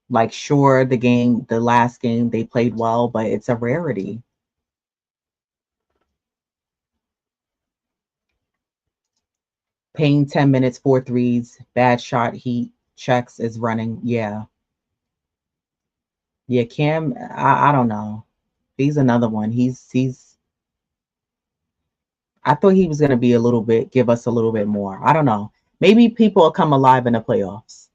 Like, sure, the last game they played well, but it's a rarity. Payne 10 minutes, 4 threes, bad shot, heat checks is running. Yeah. Yeah, Cam, I don't know. He's another one. I thought he was gonna give us a little bit more. I don't know. Maybe people will come alive in the playoffs.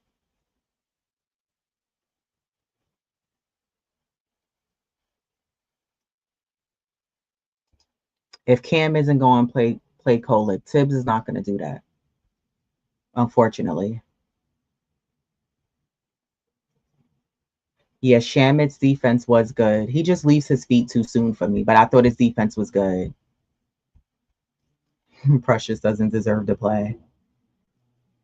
If Cam isn't going to play Kolek, Tibbs is not going to do that, unfortunately. Yeah, Shamit's defense was good. He just leaves his feet too soon for me, but I thought his defense was good. Precious doesn't deserve to play.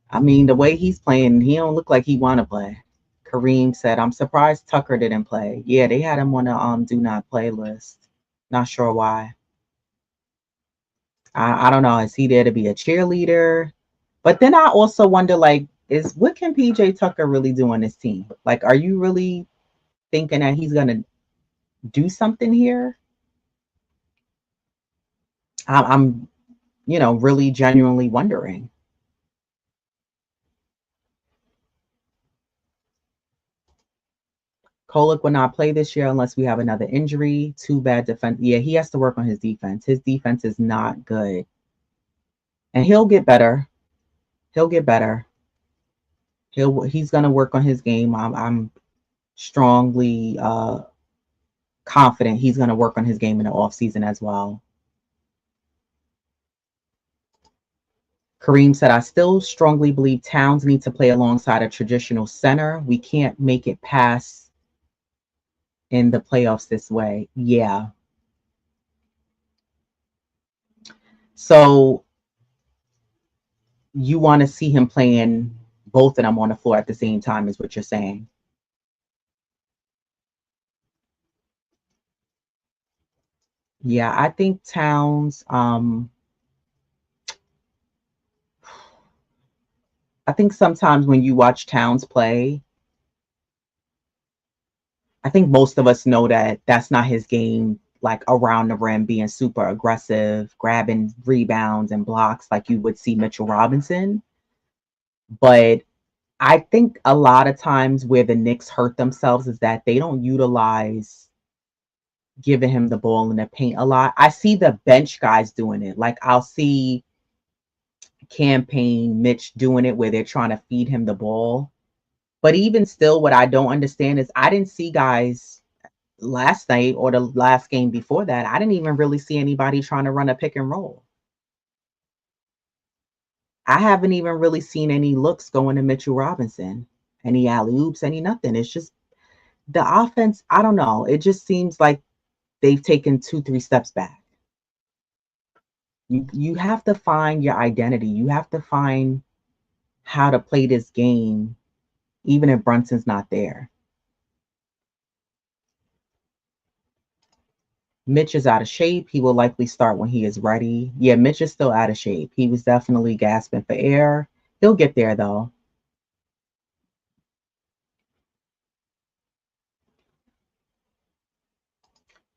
I mean, the way he's playing, he don't look like he want to play. Kareem said, "I'm surprised Tucker didn't play." Yeah, they had him on the do not play list. Not sure why. I don't know. Is he there to be a cheerleader? But then I also wonder, like, is what can PJ Tucker really do on this team? Like, are you really thinking that he's gonna do something here? I'm really genuinely wondering. Kolek will not play this year unless we have another injury. Too bad defense. Yeah, he has to work on his defense. His defense is not good. And he'll get better. He'll get better. He's gonna work on his game. I'm strongly confident he's gonna work on his game in the offseason as well. Kareem said, "I still strongly believe Towns need to play alongside a traditional center. We can't make it past in the playoffs this way." Yeah. So you want to see him playing both of them on the floor at the same time, is what you're saying. Yeah, I think Towns, I think sometimes when you watch Towns play, I think most of us know that that's not his game, like around the rim, being super aggressive, grabbing rebounds and blocks like you would see Mitchell Robinson. But I think a lot of times where the Knicks hurt themselves is that they don't utilize giving him the ball in the paint a lot. I see the bench guys doing it. Like I'll see Campaign Mitch doing it where they're trying to feed him the ball. But even still, what I don't understand is I didn't see guys last night or the last game before that. I didn't even really see anybody trying to run a pick and roll. I haven't even really seen any looks going to Mitchell Robinson, any alley oops, any nothing. It's just the offense. I don't know. It just seems like they've taken 2, 3 steps back. You have to find your identity. You have to find how to play this game, even if Brunson's not there. Mitch is out of shape. He will likely start when he is ready. Yeah, Mitch is still out of shape. He was definitely gasping for air. He'll get there though.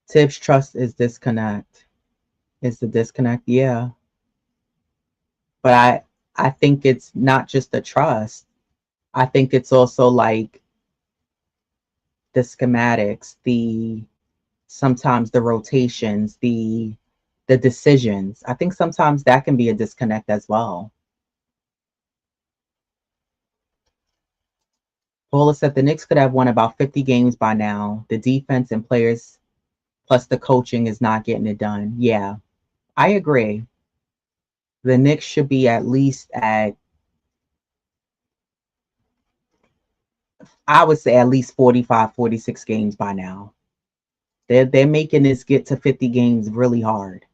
Tibbs' trust is disconnect. Is the disconnect? Yeah. But I think it's not just the trust. I think it's also like the schematics, the sometimes the rotations, the decisions. I think sometimes that can be a disconnect as well. Paula said the Knicks could have won about 50 games by now. The defense and players plus the coaching is not getting it done. Yeah, I agree. The Knicks should be at least at, I would say at least 45, 46 games by now. They're making this get to 50 games really hard.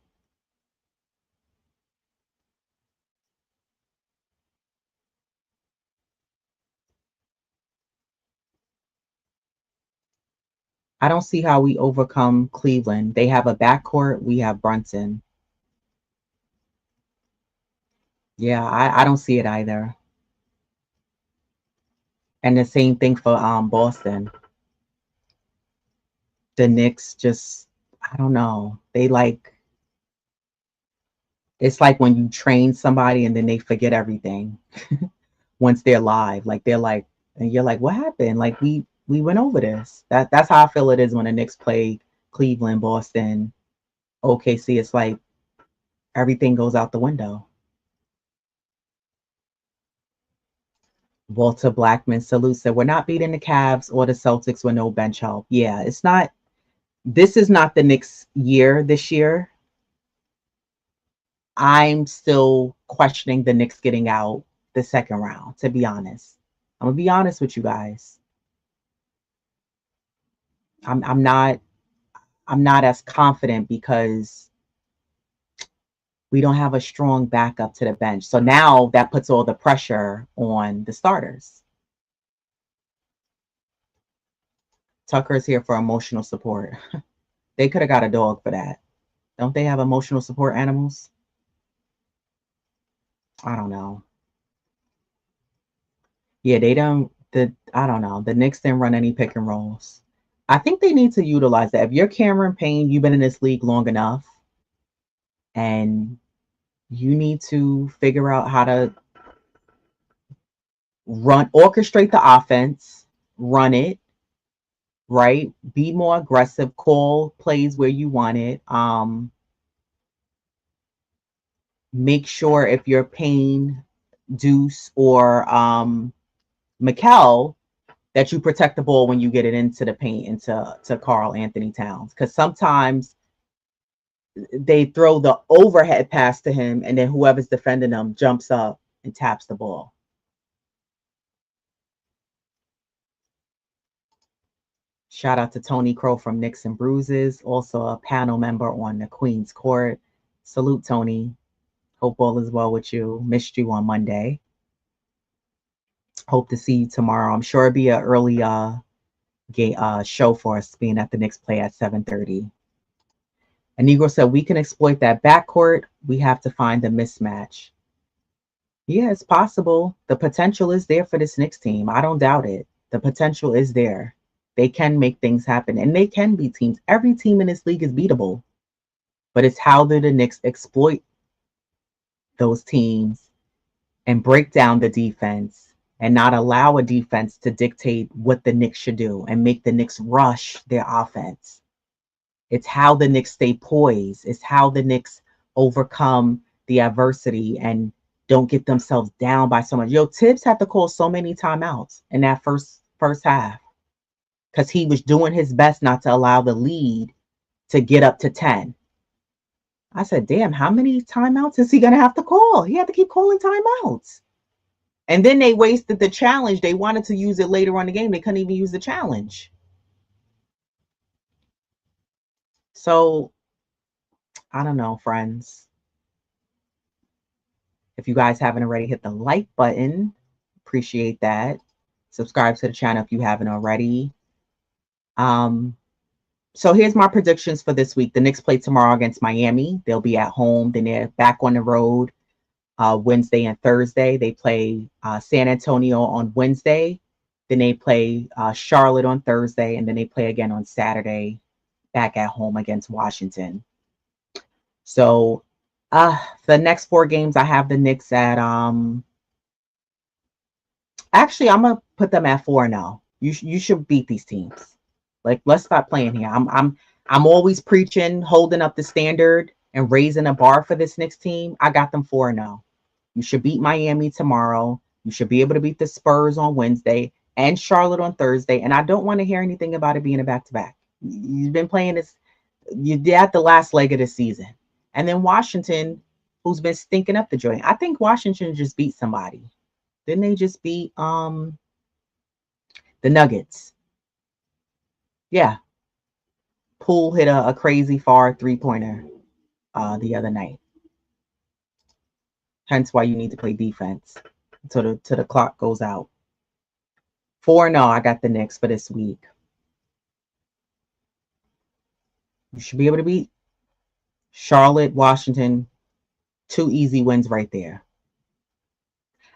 I don't see how we overcome Cleveland. They have a backcourt. We have Brunson. Yeah, I don't see it either. And the same thing for Boston. The Knicks just, I don't know. They like, it's like when you train somebody and then they forget everything once they're live. Like they're like, and you're like, what happened? Like we went over this. That's how I feel it is when the Knicks play Cleveland, Boston, OKC. It's like everything goes out the window. Walter Blackman salute said, "We're not beating the Cavs or the Celtics with no bench help." Yeah, it's not. This is not the Knicks' year this year. I'm still questioning the Knicks getting out the second round, to be honest. I'm gonna be honest with you guys. I'm not as confident because we don't have a strong backup to the bench. So now that puts all the pressure on the starters. Tucker's here for emotional support. They could have got a dog for that. Don't they have emotional support animals? I don't know. Yeah, they don't. I don't know. The Knicks didn't run any pick and rolls. I think they need to utilize that. If you're Cameron Payne, you've been in this league long enough, and you need to figure out how to orchestrate the offense, run it, right? Be more aggressive, call plays where you want it. Make sure if you're Payne, Deuce, or Mikal, that you protect the ball when you get it into the paint into Karl Anthony Towns. Because sometimes they throw the overhead pass to him, and then whoever's defending them jumps up and taps the ball. Shout out to Tony Crow from Knicks and Bruises, also a panel member on the Queen's Court. Salute, Tony. Hope all is well with you. Missed you on Monday. Hope to see you tomorrow. I'm sure it'll be an early show for us, being at the Knicks play at 7:30. And Negro said, we can exploit that backcourt. We have to find the mismatch. Yeah, it's possible. The potential is there for this Knicks team. I don't doubt it. The potential is there. They can make things happen, and they can beat teams. Every team in this league is beatable. But it's how do the Knicks exploit those teams and break down the defense and not allow a defense to dictate what the Knicks should do and make the Knicks rush their offense. It's how the Knicks stay poised. It's how the Knicks overcome the adversity and don't get themselves down by so much. Yo, Tibbs had to call so many timeouts in that first half because he was doing his best not to allow the lead to get up to 10. I said, damn, how many timeouts is he going to have to call? He had to keep calling timeouts. And then they wasted the challenge. They wanted to use it later on in the game. They couldn't even use the challenge. So, I don't know, friends. If you guys haven't already, hit the like button. Appreciate that. Subscribe to the channel if you haven't already. So here's my predictions for this week. The Knicks play tomorrow against Miami. They'll be at home. Then they're back on the road Wednesday and Thursday. They play San Antonio on Wednesday. Then they play Charlotte on Thursday. And then they play again on Saturday, back at home against Washington. So the next 4 games, I have the Knicks at actually, I'm gonna put them at 4-0. You should beat these teams. Like, let's stop playing here. I'm always preaching, holding up the standard and raising a bar for this Knicks team. I got them 4-0. You should beat Miami tomorrow. You should be able to beat the Spurs on Wednesday and Charlotte on Thursday. And I don't want to hear anything about it being a back-to-back. You've been playing this. You're at the last leg of the season. And then Washington, who's been stinking up the joint. I think Washington just beat somebody. Didn't they just beat the Nuggets? Yeah. Poole hit a crazy far 3-pointer the other night. Hence why you need to play defense till the clock goes out. 4-0, I got the Knicks for this week. You should be able to beat Charlotte, Washington. 2 easy wins right there.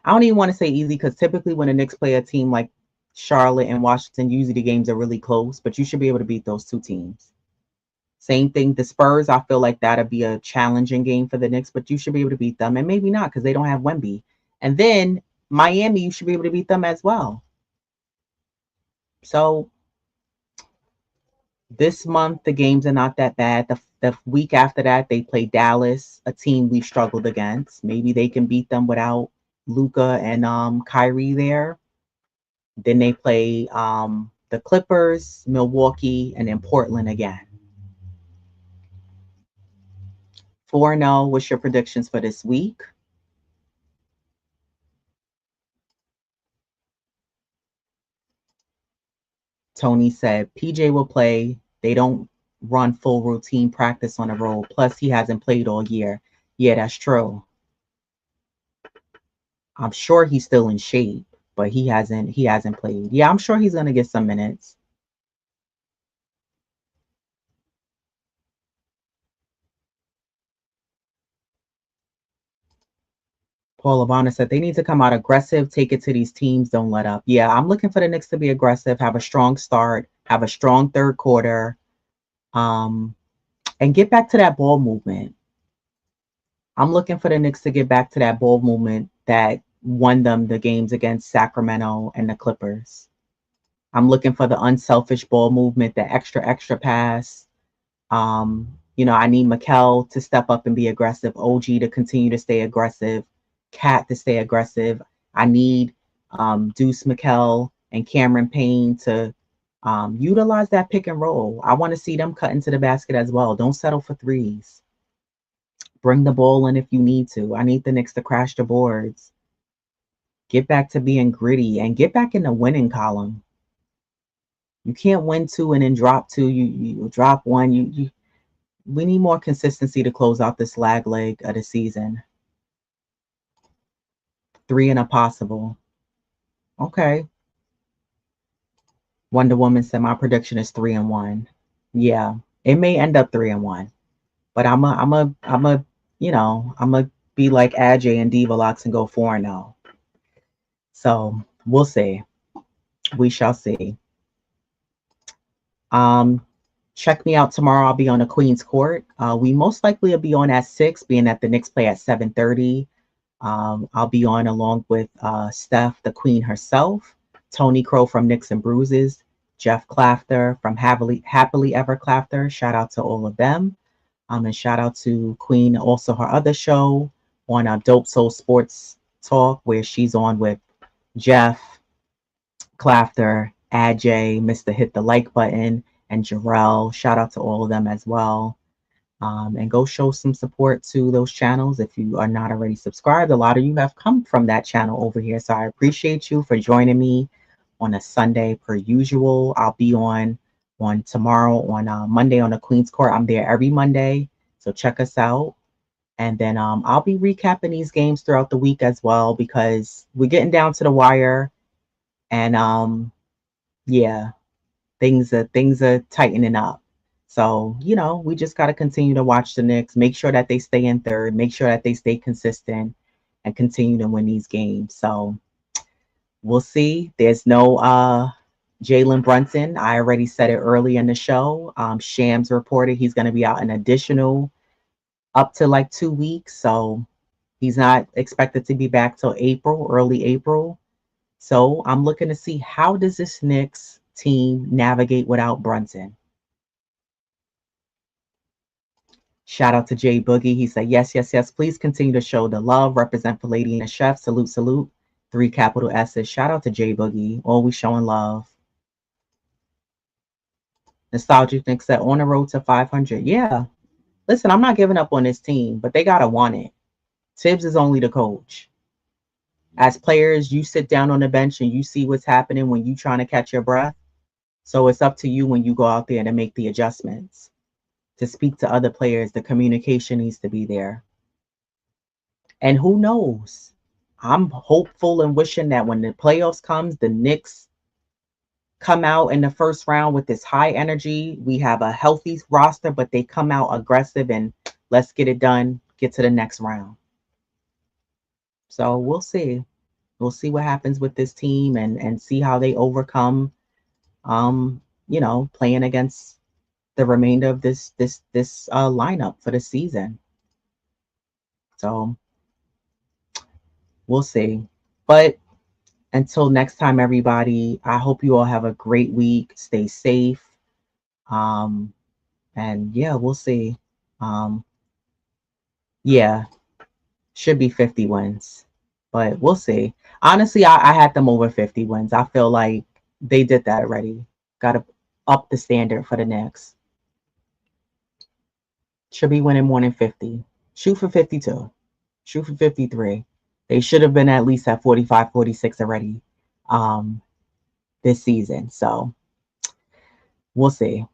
I don't even want to say easy because typically when the Knicks play a team like Charlotte and Washington, usually the games are really close, but you should be able to beat those 2 teams. Same thing, the Spurs, I feel like that'll be a challenging game for the Knicks, but you should be able to beat them, and maybe not because they don't have Wemby. And then Miami, you should be able to beat them as well. So this month, the games are not that bad. The week after that, they play Dallas, a team we struggled against. Maybe they can beat them without Luka and Kyrie there. Then they play the Clippers, Milwaukee, and then Portland again. 4-0. What's your predictions for this week? Tony said PJ will play. They don't run full routine practice on the road. Plus, he hasn't played all year. Yeah, that's true. I'm sure he's still in shape, but he hasn't played. Yeah, I'm sure he's gonna get some minutes. Paul Ivana said they need to come out aggressive, take it to these teams, don't let up. Yeah, I'm looking for the Knicks to be aggressive, have a strong start, have a strong third quarter, um, and get back to that ball movement. I'm looking for the Knicks to get back to that ball movement that won them the games against Sacramento and the Clippers. I'm looking for the unselfish ball movement, the extra pass. I need Mikal to step up and be aggressive, OG to continue to stay aggressive, Cat to stay aggressive. I need Deuce Mikal and Cameron Payne to utilize that pick and roll. I want to see them cut into the basket as well. Don't settle for threes. Bring the ball in if you need to. I need the Knicks to crash the boards. Get back to being gritty and get back in the winning column. You can't win two and then drop two. You drop one. We need more consistency to close out this lag leg of the season. 3 and a possible. Okay. Wonder Woman said my prediction is 3-1. Yeah, it may end up 3-1, but I'm a be like Ajay and Diva and go 4-0. So we'll see. We shall see. Check me out tomorrow. I'll be on the Queen's Court. We most likely will be on at 6, being that the Knicks play at 7:30. I'll be on along with Steph, the Queen herself, Tony Crow from Knicks and Bruises, Jeff Clafter from Happily Ever Clafter. Shout out to all of them. And shout out to Queen, also her other show on Dope Soul Sports Talk, where she's on with Jeff Clafter, Ajay, Mr. Hit the Like Button, and Jarrell. Shout out to all of them as well. And go show some support to those channels if you are not already subscribed. A lot of you have come from that channel over here, so I appreciate you for joining me on a Sunday per usual. I'll be on tomorrow on Monday on the Queen's Court. I'm there every Monday, so check us out. And then I'll be recapping these games throughout the week as well, because we're getting down to the wire, and yeah, things are tightening up. So, we just got to continue to watch the Knicks, make sure that they stay in third, make sure that they stay consistent, and continue to win these games. So we'll see. There's no Jalen Brunson. I already said it early in the show. Shams reported he's going to be out an additional up to like 2 weeks. So he's not expected to be back till early April. So I'm looking to see, how does this Knicks team navigate without Brunson? Shout out to Jay Boogie. He said, yes, yes, yes. Please continue to show the love. Represent for Lady and the Chef. Salute, salute. 3 capital S's. Shout out to Jay Boogie. Always showing love. Nostalgic Nick said, on the road to 500. Yeah. Listen, I'm not giving up on this team, but they got to want it. Tibbs is only the coach. As players, you sit down on the bench and you see what's happening when you're trying to catch your breath. So it's up to you when you go out there to make the adjustments. To speak to other players, the communication needs to be there. And who knows? I'm hopeful and wishing that when the playoffs comes, the Knicks come out in the first round with this high energy. We have a healthy roster, but they come out aggressive and let's get it done, get to the next round. So we'll see. We'll see what happens with this team and see how they overcome, playing against the remainder of this lineup for the season. So we'll see. But until next time, everybody, I hope you all have a great week. Stay safe. And yeah, we'll see. Yeah, should be 50 wins, but we'll see. Honestly, I had them over 50 wins. I feel like they did that already. Got to up the standard for the Knicks. Should be winning more than 50. Shoot for 52. Shoot for 53. They should have been at least at 45, 46 already this season. So we'll see.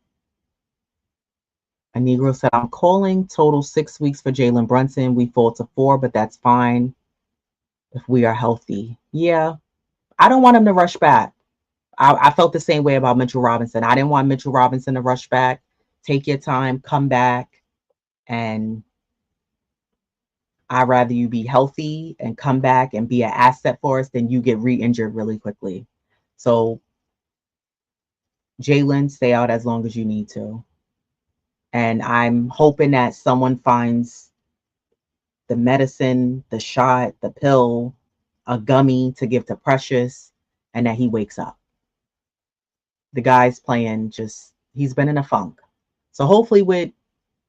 A Negro said, I'm calling total 6 weeks for Jalen Brunson. We fall to 4, but that's fine if we are healthy. Yeah, I don't want him to rush back. I felt the same way about Mitchell Robinson. I didn't want Mitchell Robinson to rush back. Take your time, come back, and I'd rather you be healthy and come back and be an asset for us than you get re-injured really quickly. So, Jalen, stay out as long as you need to. And I'm hoping that someone finds the medicine, the shot, the pill, a gummy to give to Precious, and that he wakes up. The guy's playing he's been in a funk. So hopefully with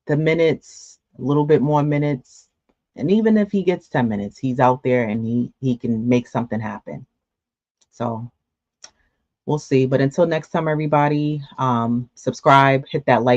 the minutes, a little bit more minutes, and even if he gets 10 minutes, he's out there and he can make something happen. So we'll see. But until next time, everybody, subscribe, hit that like